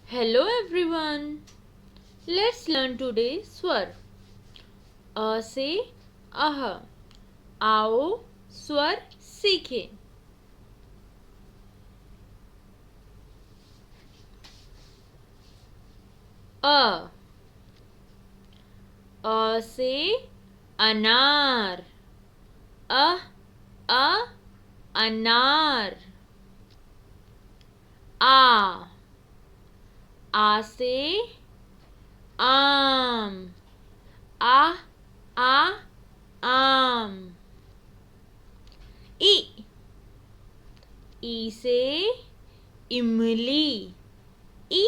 Hello everyone. Let's learn today swar. अ से अह. आओ स्वर सीखें. अ से अनार. अ अनार. आ से आम. आ आम. ई से इमली. ई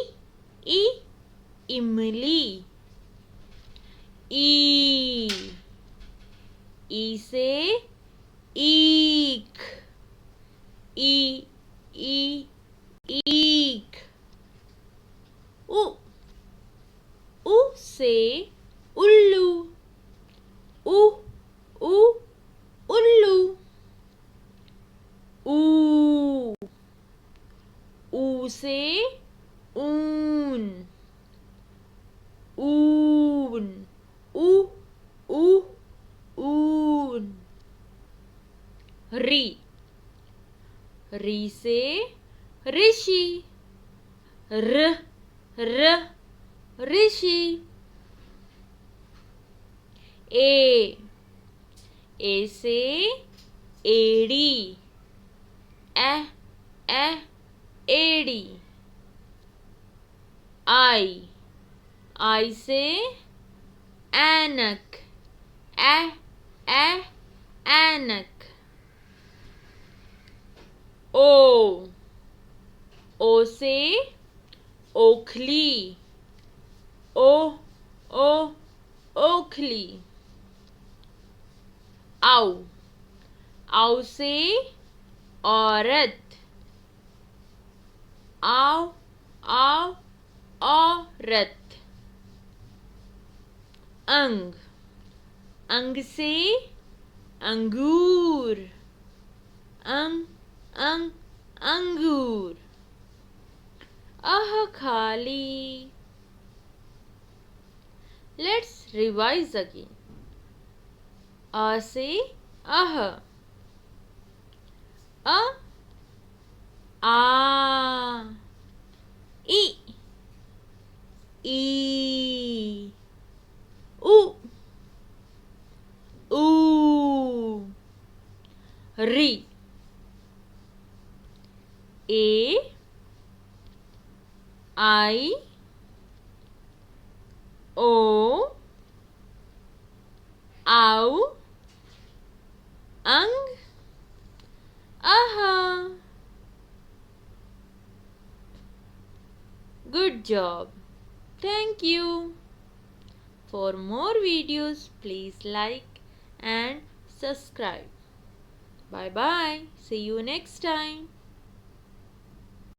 इमली. ई से ईख. ई ईख. उ से उल्लू. उ उल्लू. ऊ से ऊन. ऊन. ऊन. री से ऋषि. ऋषि. ए से एड़ी. एड़ी. आई से ऐनक. ऐनक. ओ से ओखली. ओखली. आउ से औरत. औरत. अंग से अंगूर. अंगूर. खाली. Let's revise again. अ से अह. आ. ई. ऊ. री. आई. ओ. आउ. अंग. Good job. Thank you. For more videos, please like and subscribe. Bye bye. See you next time.